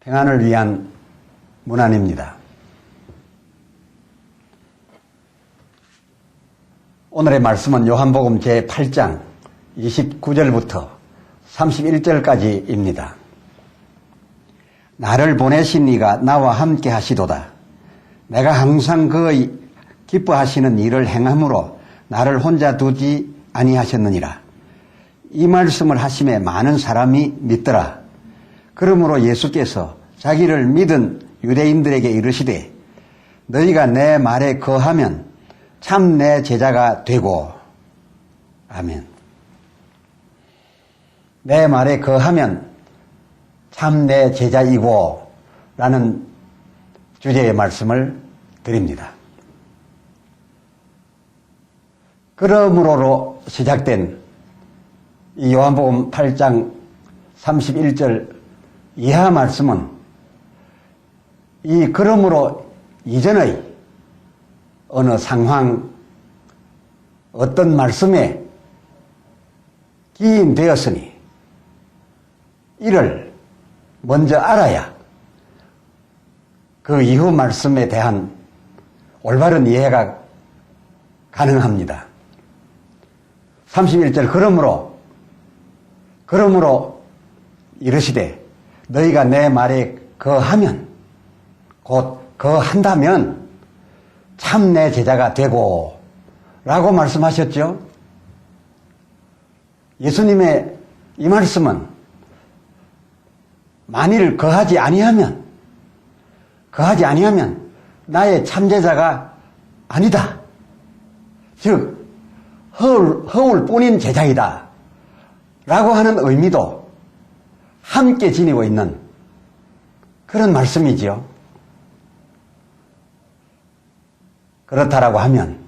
평안을 위한 문안입니다. 오늘의 말씀은 요한복음 제8장 29절부터 31절까지입니다. 나를 보내신 이가 나와 함께 하시도다. 내가 항상 그의 기뻐하시는 일을 행함으로 나를 혼자 두지 아니하셨느니라. 이 말씀을 하심에 많은 사람이 믿더라. 그러므로 예수께서 자기를 믿은 유대인들에게 이르시되 너희가 내 말에 거하면 참 내 제자가 되고. 아멘. 내 말에 거하면 참 내 제자이고 라는 주제의 말씀을 드립니다. 그러므로로 시작된 이 요한복음 8장 31절 이하 말씀은 이 그러므로 이전의 어느 상황, 어떤 말씀에 기인되었으니 이를 먼저 알아야 그 이후 말씀에 대한 올바른 이해가 가능합니다. 31절 그러므로 이르시되 너희가 내 말에 거하면 곧 거한다면 참 내 제자가 되고 라고 말씀하셨죠. 예수님의 이 말씀은 만일 거하지 아니하면 나의 참제자가 아니다. 즉 허울 뿐인 제자이다 라고 하는 의미도 함께 지니고 있는 그런 말씀이지요. 그렇다라고 하면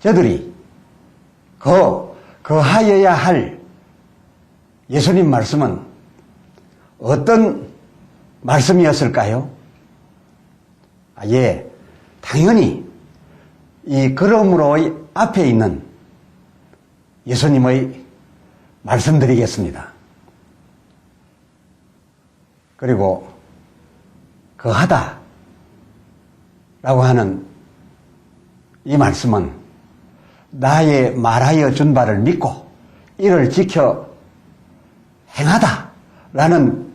저들이 거하여야 할 예수님 말씀은 어떤 말씀이었을까요? 예, 당연히 이 그러므로의 앞에 있는 예수님의 말씀드리겠습니다. 그리고 거하다 라고 하는 이 말씀은 나의 말하여 준 바를 믿고 이를 지켜 행하다 라는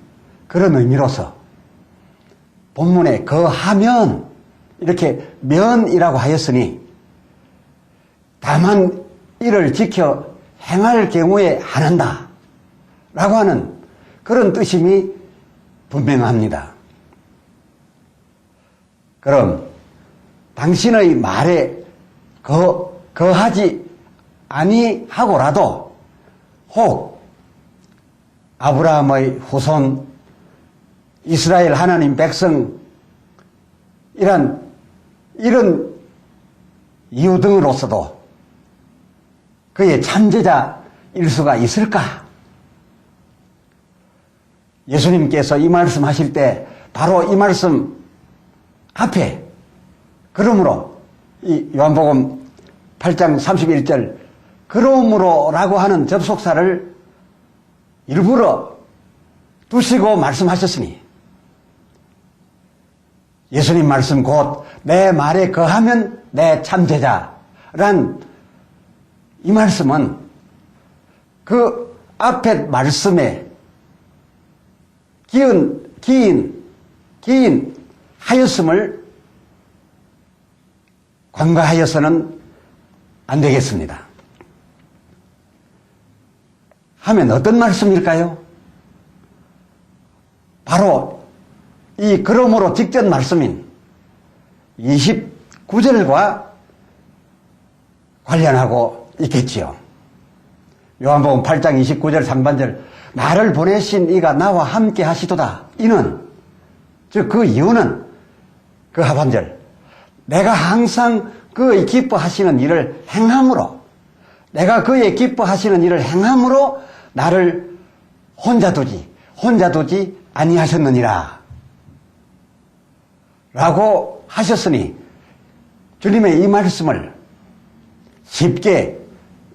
그런 의미로서 본문에 거하면 이렇게 면이라고 하였으니 다만 이를 지켜 행할 경우에 하는다 라고 하는 그런 뜻임이 분명합니다. 그럼 당신의 말에 거하지 아니하고라도 혹 아브라함의 후손 이스라엘 하나님 백성 이런 이유 등으로서도 그의 참제자일 수가 있을까? 예수님께서 이 말씀 하실 때 바로 이 말씀 앞에 그러므로 이 요한복음 8장 31절 그러므로라고 하는 접속사를 일부러 두시고 말씀하셨으니 예수님 말씀 곧 내 말에 거하면 내 참제자란 이 말씀은 그 앞에 말씀에 기인 하였음을 관과하여서는 안 되겠습니다. 하면 어떤 말씀일까요? 바로 이 그러므로 직전 말씀인 29절과 관련하고 있겠지요. 요한복음 8장 29절 상반절 나를 보내신 이가 나와 함께 하시도다. 이는 즉 그 이유는 그 하반절 내가 항상 그의 기뻐하시는 일을 행함으로 내가 그의 기뻐하시는 일을 행함으로 나를 혼자 두지 아니하셨느니라 라고 하셨으니 주님의 이 말씀을 쉽게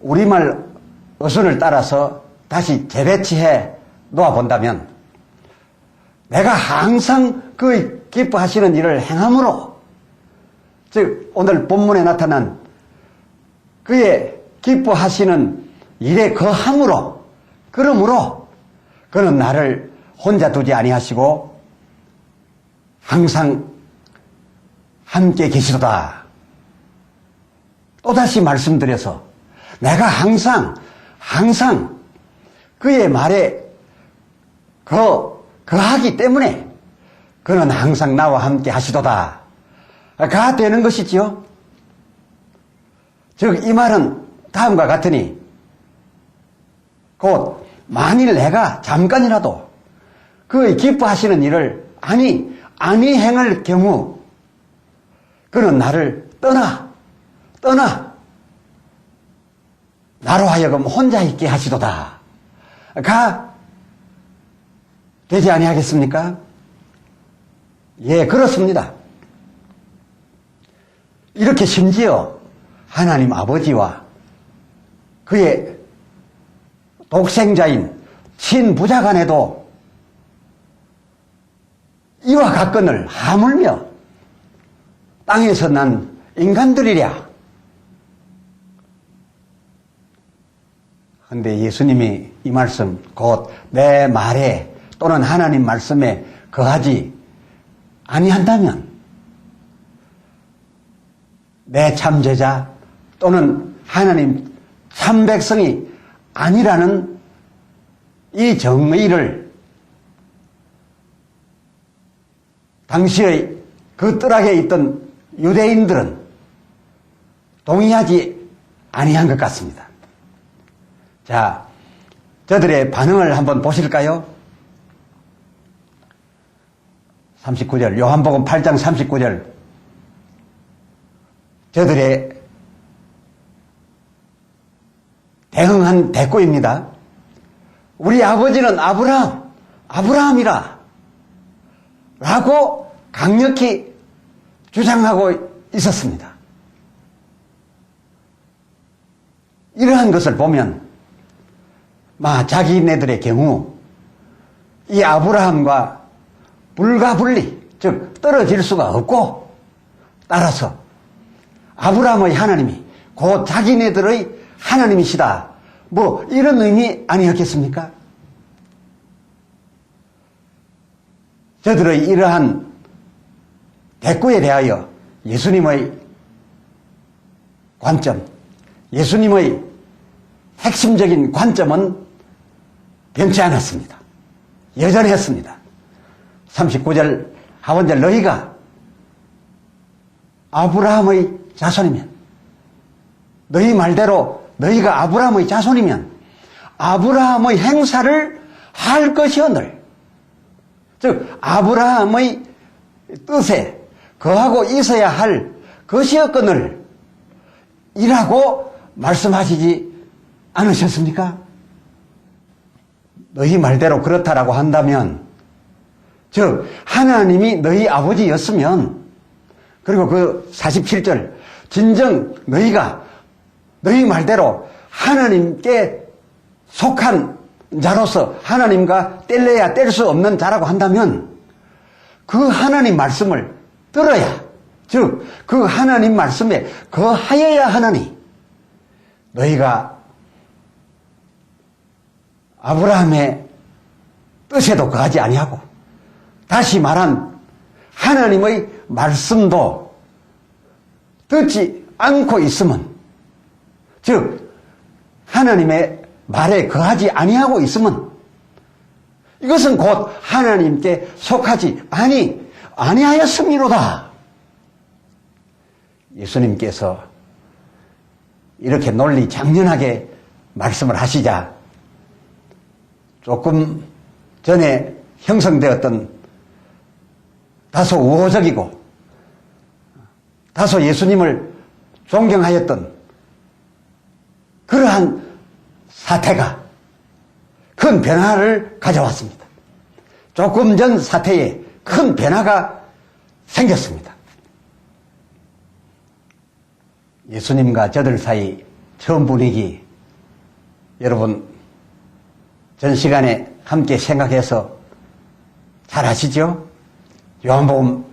우리말 어순을 따라서 다시 재배치해 놓아본다면 내가 항상 그 기뻐하시는 일을 행함으로, 즉 오늘 본문에 나타난 그의 기뻐하시는 일에 거함으로, 그러므로 그는 나를 혼자 두지 아니하시고 항상 함께 계시도다. 또다시 말씀드려서 내가 항상 그의 말에 거하기 때문에 그는 항상 나와 함께 하시도다. 가 되는 것이지요. 즉 이 말은 다음과 같으니 곧 만일 내가 잠깐이라도 그의 기뻐하시는 일을 아니 행할 경우 그는 나를 떠나 나로 하여금 혼자 있게 하시도다. 가 되지 아니하겠습니까? 예, 그렇습니다. 이렇게 심지어 하나님 아버지와 그의 독생자인 친부자 간에도 이와 같거늘 하물며 땅에서 난 인간들이랴. 그런데 예수님이 이 말씀, 곧 내 말에 또는 하나님 말씀에 거하지 아니한다면 내 참제자 또는 하나님 참백성이 아니라는 이 정의를 당시의 그 뜰학에 있던 유대인들은 동의하지 아니한 것 같습니다. 자, 저들의 반응을 한번 보실까요? 39절, 요한복음 8장 39절. 저들의 대응한 대꾸입니다. 우리 아버지는 아브라함이라 라고 강력히 주장하고 있었습니다. 이러한 것을 보면 자기네들의 경우 이 아브라함과 불가분리, 즉 떨어질 수가 없고, 따라서 아브라함의 하나님이 곧 자기네들의 하나님이시다, 이런 의미 아니었겠습니까? 저들의 이러한 대꾸에 대하여 예수님의 관점, 예수님의 핵심적인 관점은 변치 않았습니다. 여전했습니다. 39절 하반절, 너희가 아브라함의 자손이면, 너희 말대로 너희가 아브라함의 자손이면 아브라함의 행사를 할 것이오늘, 즉 아브라함의 뜻에 거하고 있어야 할 것이었거늘 이라고 말씀하시지 않으셨습니까? 너희 말대로 그렇다라고 한다면, 즉 하나님이 너희 아버지였으면, 그리고 그 47절, 진정 너희가 너희 말대로 하나님께 속한 자로서 하나님과 뗄래야 뗄 수 없는 자라고 한다면 그 하나님 말씀을 들어야, 즉 그 하나님 말씀에 거하여야 하나니, 너희가 아브라함의 뜻에도 거하지 아니하고, 다시 말한 하나님의 말씀도 듣지 않고 있으면, 즉 하나님의 말에 거하지 아니하고 있으면 이것은 곧 하나님께 속하지 아니하였음이로다. 예수님께서 이렇게 논리장연하게 말씀을 하시자 조금 전에 형성되었던 다소 우호적이고 다소 예수님을 존경하였던 그러한 사태가 큰 변화를 가져왔습니다. 조금 전 사태에 큰 변화가 생겼습니다. 예수님과 저들 사이 처음 분위기, 여러분 전 시간에 함께 생각해서 잘 아시죠? 요한복음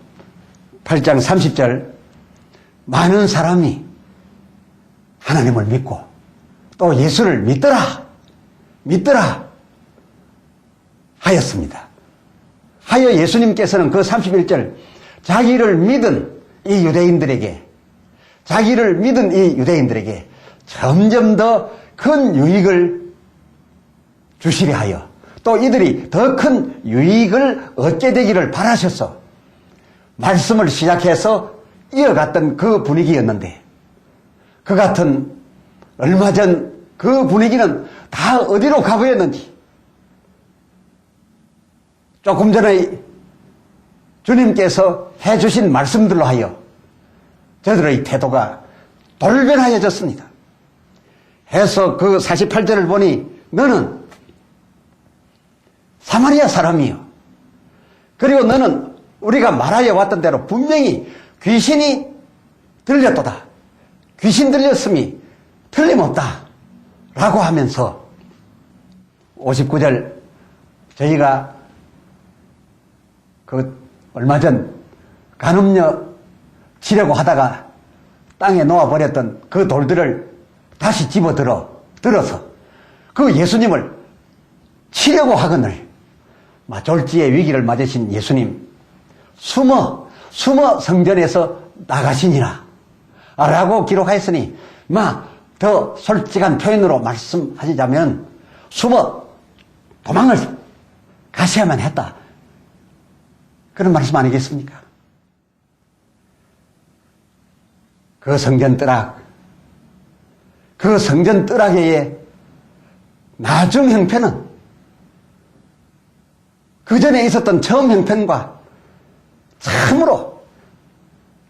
8장 30절 많은 사람이 하나님을 믿고 또 예수를 믿더라 하였습니다. 하여 예수님께서는 그 31절 자기를 믿은 이 유대인들에게 점점 더 큰 유익을 주시려 하여 또 이들이 더 큰 유익을 얻게 되기를 바라셔서 말씀을 시작해서 이어갔던 그 분위기였는데 그 같은 얼마 전 그 분위기는 다 어디로 가버렸는지 조금 전에 주님께서 해주신 말씀들로 하여 저들의 태도가 돌변하여졌습니다. 해서 그 48절을 보니 너는 사마리아 사람이요. 그리고 너는 우리가 말하여 왔던 대로 분명히 귀신이 들렸도다. 귀신 들렸음이 틀림없다. 라고 하면서 59절 저희가 그 얼마 전 간음녀 치려고 하다가 땅에 놓아버렸던 그 돌들을 다시 들어서 그 예수님을 치려고 하거늘 졸지의 위기를 맞으신 예수님 숨어 성전에서 나가시니라 라고 기록하였으니 더 솔직한 표현으로 말씀하시자면 숨어 도망을 가셔야만 했다. 그런 말씀 아니겠습니까? 그 성전 뜨락의 나중 형편은 그 전에 있었던 처음 형편과 참으로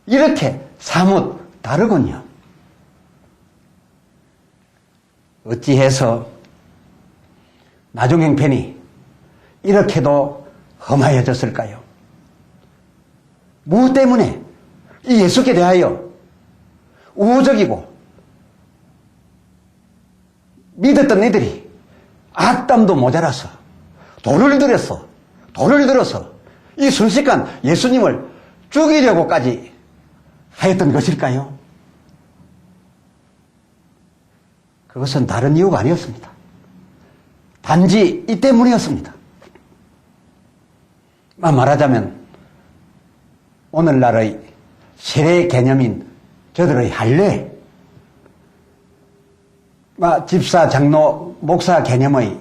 이렇게 사뭇 다르군요. 어찌해서 나중 형편이 이렇게도 험하여졌을까요? 무엇 때문에 이 예수께 대하여 우호적이고 믿었던 이들이 악담도 모자라서 돌을 들어서 이 순식간 예수님을 죽이려고까지 하였던 것일까요? 그것은 다른 이유가 아니었습니다. 단지 이 때문이었습니다. 말하자면 오늘날의 세례 개념인 저들의 할례, 집사, 장로, 목사 개념의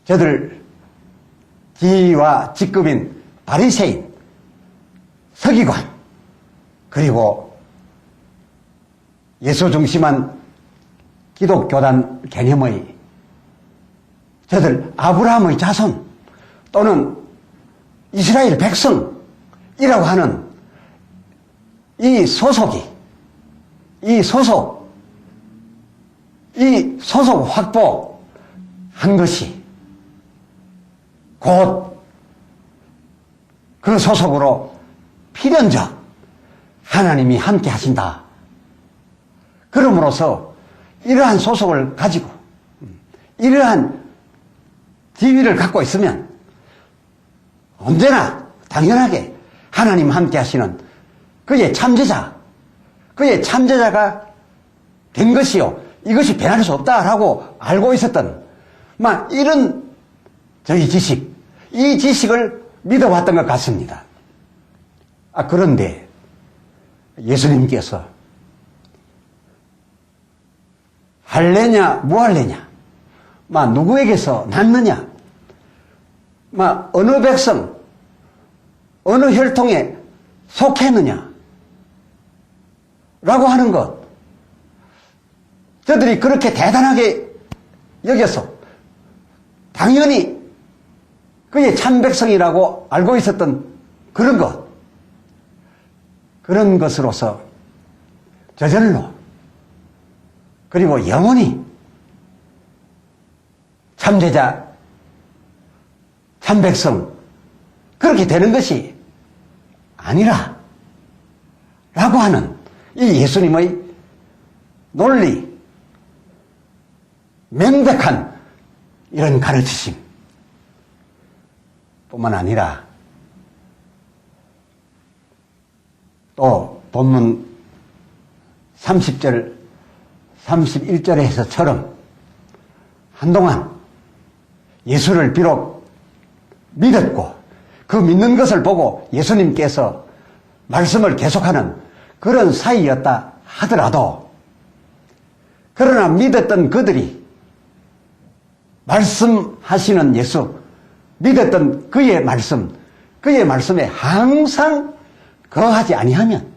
저들 지위와 직급인 바리새인, 서기관, 그리고 예수 중심한 기독교단 개념의 저들 아브라함의 자손 또는 이스라엘 백성이라고 하는 이 소속 확보한 것이 곧 그 소속으로 필연적 하나님이 함께 하신다. 그럼으로써 이러한 소속을 가지고 이러한 지위를 갖고 있으면 언제나 당연하게 하나님 함께 하시는 그의 참제자가 된 것이요. 이것이 변할 수 없다라고 알고 있었던 이런 저희 이 지식을 믿어왔던 것 같습니다. 그런데 예수님께서 할례냐 무할례냐 누구에게서 낳느냐 어느 백성 어느 혈통에 속했느냐 라고 하는 것 저들이 그렇게 대단하게 여겨서 당연히 그의 참백성이라고 알고 있었던 그런 것으로서 저절로 그리고 영원히 참제자, 참백성 그렇게 되는 것이 아니라 라고 하는 이 예수님의 논리, 명백한 이런 가르치심 뿐만 아니라 또 본문 30절, 31절에서처럼 한동안 예수를 비록 믿었고 그 믿는 것을 보고 예수님께서 말씀을 계속하는 그런 사이였다 하더라도 그러나 믿었던 그들이 말씀하시는 예수, 믿었던 그의 말씀에 항상 거하지 아니하면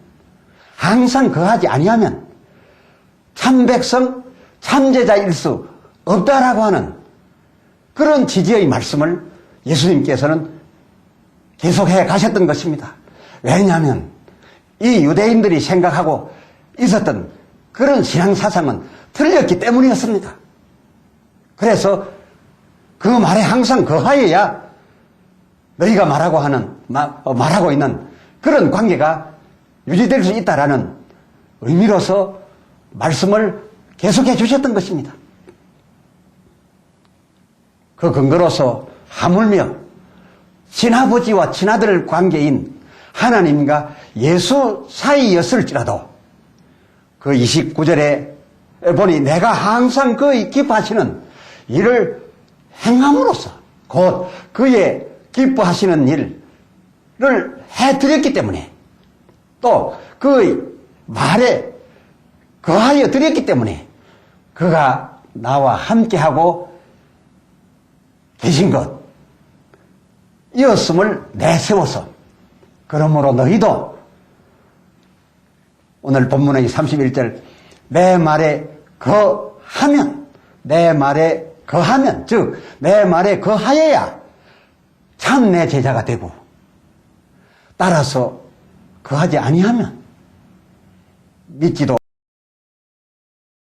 참백성, 참제자일 수 없다라고 하는 그런 취지의 말씀을 예수님께서는 계속해 가셨던 것입니다. 왜냐하면 이 유대인들이 생각하고 있었던 그런 신앙사상은 틀렸기 때문이었습니다. 그래서 그 말에 항상 거하여야 너희가 말하고 있는 그런 관계가 유지될 수 있다라는 의미로서 말씀을 계속해 주셨던 것입니다. 그 근거로서 하물며 친아버지와 친아들 관계인 하나님과 예수 사이였을지라도 그 29절에 보니 내가 항상 그의 기뻐하시는 일을 행함으로써 곧 그의 기뻐하시는 일을 해드렸기 때문에 또 그의 말에 거하여 드렸기 때문에 그가 나와 함께하고 계신 것 이었음을 내세워서 그러므로 너희도 오늘 본문의 31절 내 말에 거하면 즉 내 말에 거하여야 참 내 제자가 되고 따라서 거하지 아니하면 믿지도